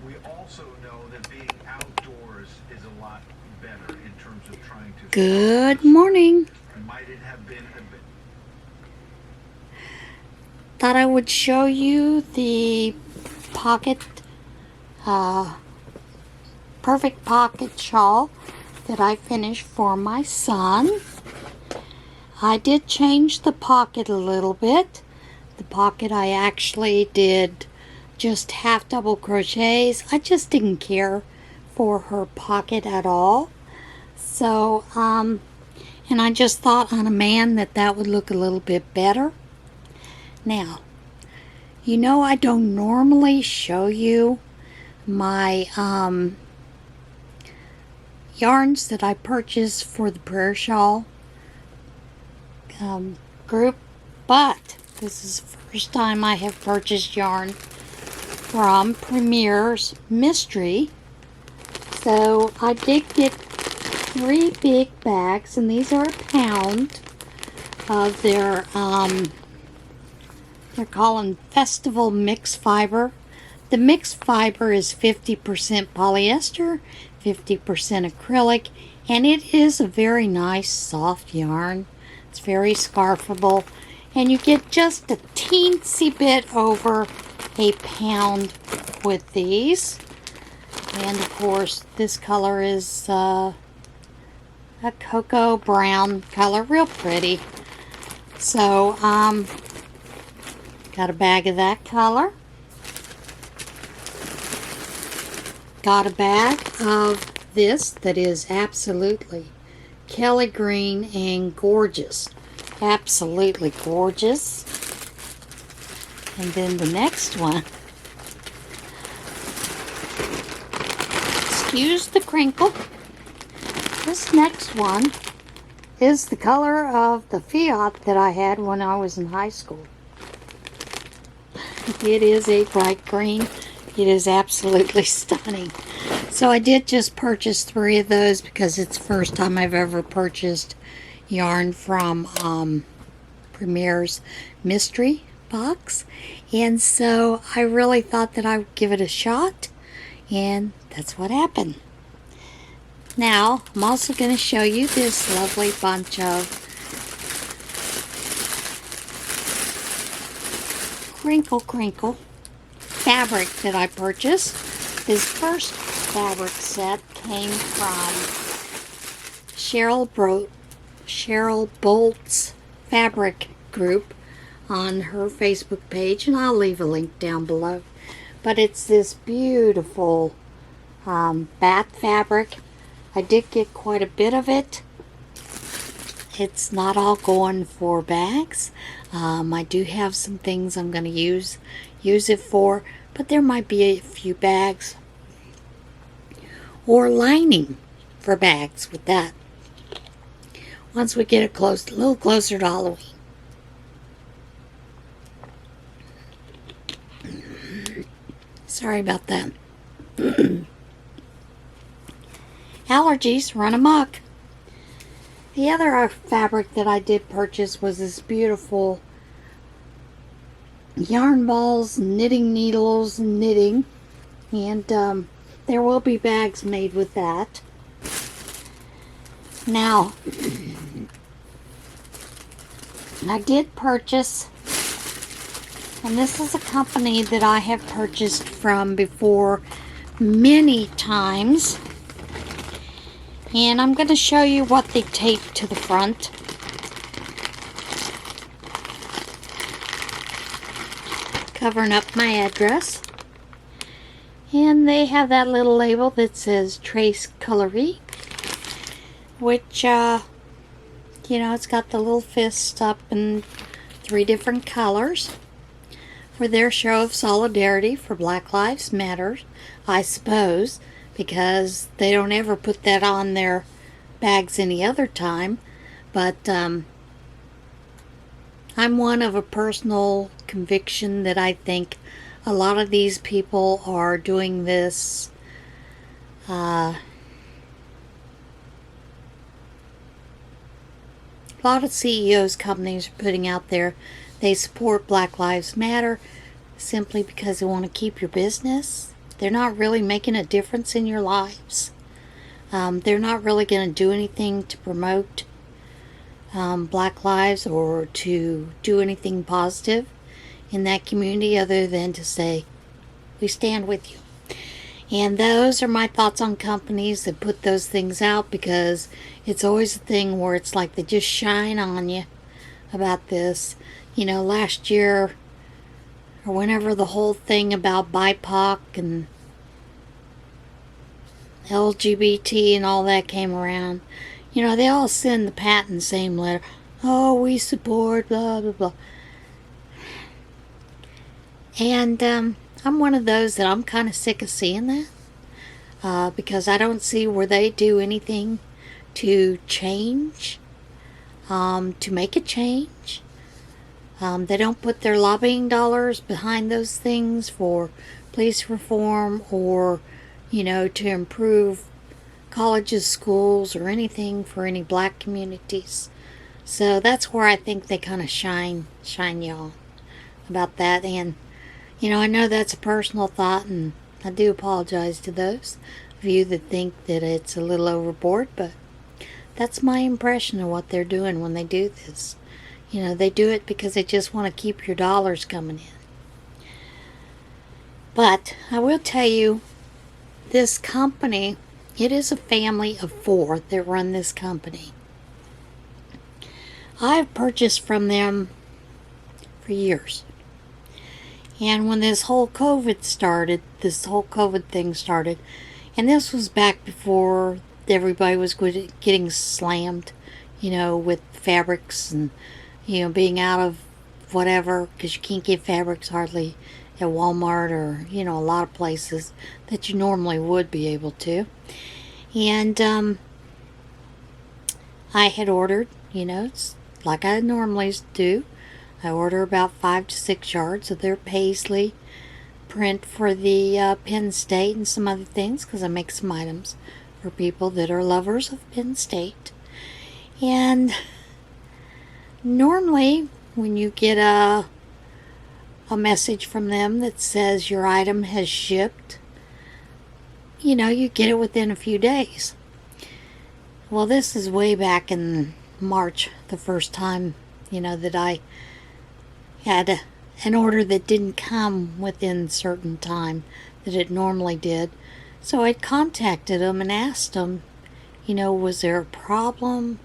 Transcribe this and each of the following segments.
We also know that being outdoors is a lot better in terms of trying to... Good morning. Might it have been a bit... Thought I would show you the pocket, perfect pocket shawl that I finished for my son. I did change the pocket a little bit. The pocket I actually did just half double crochets. I just didn't care for her pocket at all. So, and I just thought on a man that would look a little bit better. Now, you know I don't normally show you my yarns that I purchased for the prayer shawl group, but this is the first time I have purchased yarn from Premier's Mystery. So I did get 3 big bags, and these are a pound of their they're calling Festival Mixed Fiber. The mixed fiber is 50% polyester, 50% acrylic, and it is a very nice soft yarn. It's very scarfable, and you get just a teensy bit over a pound with these. And of course, this color is a cocoa brown color, real pretty. So, got a bag of that color. Got a bag of this that is absolutely Kelly green and gorgeous. Absolutely gorgeous. And then the next one. Excuse the crinkle. This next one is the color of the Fiat that I had when I was in high school. It is a bright green. It is absolutely stunning. So I did just purchase 3 of those because it's the first time I've ever purchased yarn from Premier's Mystery Box. And so I really thought that I would give it a shot. And that's what happened. Now, I'm also going to show you this lovely bunch of crinkle fabric that I purchased. This first fabric set came from Cheryl Boltz fabric group on her Facebook page, and I'll leave a link down below. But it's this beautiful bath fabric. I did get quite a bit of it. It's not all going for bags. I do have some things I'm going to use it for, but there might be a few bags or lining for bags with that once we get a little closer to Halloween. Sorry about that. Allergies run amok. The other fabric that I did purchase was this beautiful yarn balls, knitting needles, knitting, and there will be bags made with that. Now, I did purchase, and this is a company that I have purchased from before many times. And I'm going to show you what they tape to the front. Covering up my address. And they have that little label that says Trace Colorie, which, you know, it's got the little fist up in 3 different colors for their show of solidarity for Black Lives Matter, I suppose, because they don't ever put that on their bags any other time. But I'm one of a personal conviction that I think a lot of these people are doing this a lot of CEOs, companies are putting out there they support Black Lives Matter simply because they want to keep your business. they're not really making a difference in your lives. They're not really going to do anything to promote Black lives or to do anything positive in that community other than to say, we stand with you. And those are my thoughts on companies that put those things out, because it's always a thing where it's like they just shine on you about this. You know, last year or whenever the whole thing about BIPOC and LGBT and all that came around, you know, they all send the pat in the same letter. Oh, we support blah, blah, blah. And I'm one of those that I'm kind of sick of seeing that. Because I don't see where they do anything to change, to make a change. They don't put their lobbying dollars behind those things for police reform or, you know, to improve colleges, schools, or anything for any black communities. So that's where I think they kind of shine y'all about that. And, you know, I know that's a personal thought, and I do apologize to those of you that think that it's a little overboard, but that's my impression of what they're doing when they do this. You know, they do it because they just want to keep your dollars coming in. But I will tell you, this company, it is a family of 4 that run this company. I've purchased from them for years. And when this whole COVID thing started, and this was back before everybody was getting slammed, you know, with fabrics and, you know, being out of whatever, because you can't get fabrics hardly at Walmart or, you know, a lot of places that you normally would be able to. And I had ordered, you know, it's like I normally do. I order about 5 to 6 yards of their paisley print for the Penn State and some other things, because I make some items for people that are lovers of Penn State. And normally when you get a message from them that says your item has shipped, you know, you get it within a few days. Well, this is way back in March, the first time, you know, that I had an order that didn't come within certain time that it normally did. So I contacted them and asked them, you know, was there a problem?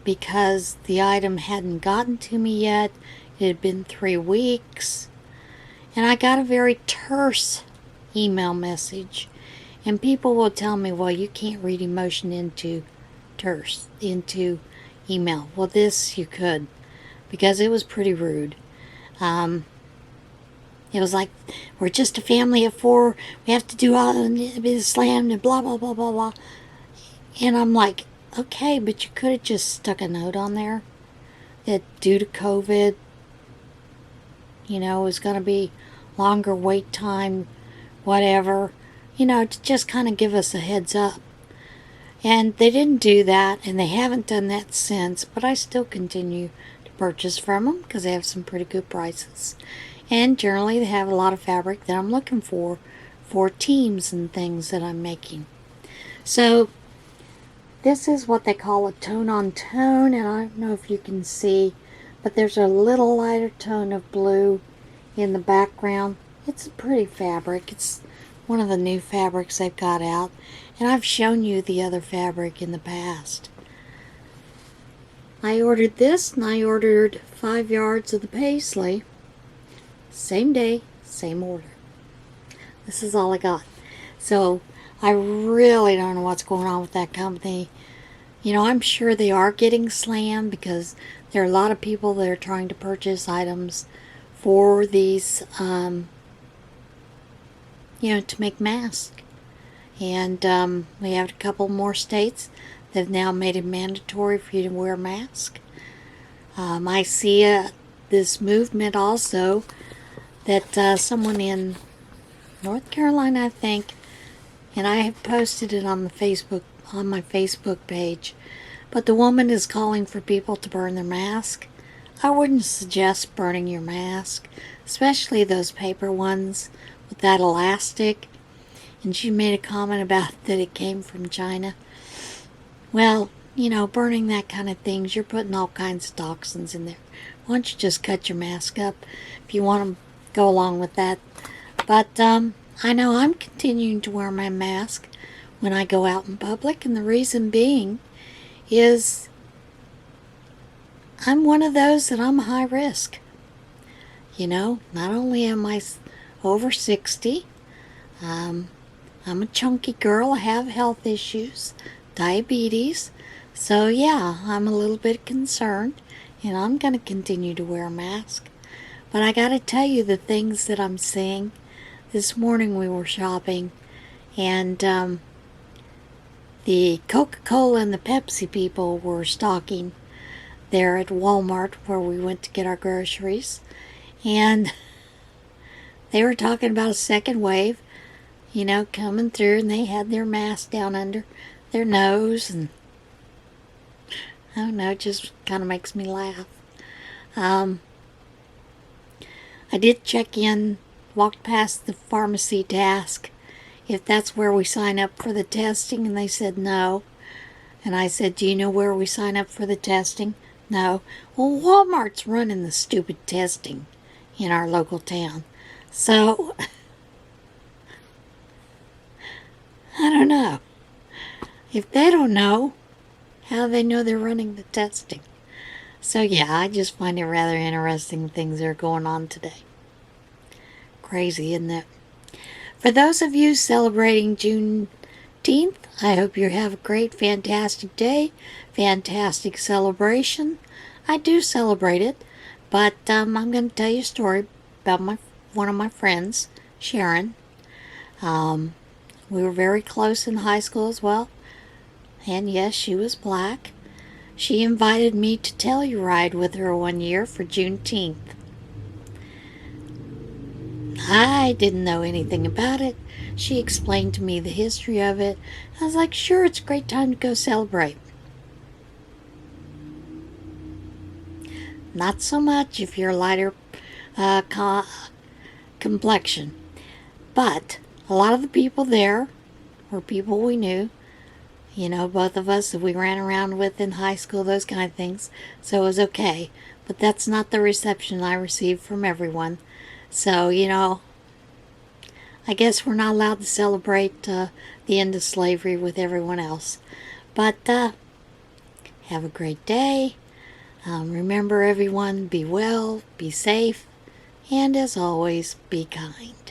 Because the item hadn't gotten to me yet. It had been 3 weeks. And I got a very terse email message. And people will tell me, well, you can't read emotion into email. Well, this you could, because it was pretty rude. It was like, we're just a family of 4. We have to do all be slammed and blah, blah, blah, blah, blah. And I'm like, okay, but you could have just stuck a note on there that due to COVID, you know, it was going to be longer wait time, whatever, you know, to just kind of give us a heads up. And they didn't do that, and they haven't done that since, but I still continue to purchase from them because they have some pretty good prices. And generally they have a lot of fabric that I'm looking for teams and things that I'm making. So this is what they call a tone on tone, and I don't know if you can see, but there's a little lighter tone of blue in the background. It's a pretty fabric. It's one of the new fabrics they've got out, and I've shown you the other fabric in the past. I ordered this, and I ordered 5 yards of the paisley. Same day, same order. This is all I got. So I really don't know what's going on with that company. You know, I'm sure they are getting slammed because there are a lot of people that are trying to purchase items for these, you know, to make masks. And we have a couple more states that have now made it mandatory for you to wear a mask. I see this movement also that someone in North Carolina, I think, and I have posted it on my Facebook page, but the woman is calling for people to burn their mask. I wouldn't suggest burning your mask, especially those paper ones with that elastic. And she made a comment about that it came from China. Well, you know, burning that kind of things, you're putting all kinds of toxins in there. Why don't you just cut your mask up if you want to go along with that? But I know I'm continuing to wear my mask when I go out in public, and the reason being is I'm one of those that I'm high risk. You know, not only am I over 60, I'm a chunky girl, I have health issues, diabetes, so yeah, I'm a little bit concerned, and I'm going to continue to wear a mask. But I got to tell you the things that I'm seeing. This morning we were shopping, and the Coca-Cola and the Pepsi people were stocking there at Walmart where we went to get our groceries, and they were talking about a second wave, you know, coming through, and they had their mask down under their nose, and I don't know, it just kind of makes me laugh. I did check in, walked past the pharmacy to ask if that's where we sign up for the testing, and they said no. And I said, do you know where we sign up for the testing? No. Well, Walmart's running the stupid testing in our local town. So, I don't know. If they don't know, how do they know they're running the testing? So yeah, I just find it rather interesting things that are going on today. Crazy, isn't it? For those of you celebrating Juneteenth, I hope you have a great, fantastic day, fantastic celebration. I do celebrate it, but I'm going to tell you a story about one of my friends, Sharon. We were very close in high school as well, and yes, she was black. She invited me to Telluride with her one year for Juneteenth. I didn't know anything about it. She explained to me the history of it. I was like, sure, it's a great time to go celebrate. Not so much if you're a lighter complexion. But a lot of the people there were people we knew. You know, both of us that we ran around with in high school, those kind of things. So it was okay. But that's not the reception I received from everyone. So, you know, I guess we're not allowed to celebrate the end of slavery with everyone else. But have a great day. Remember, everyone, be well, be safe, and as always, be kind.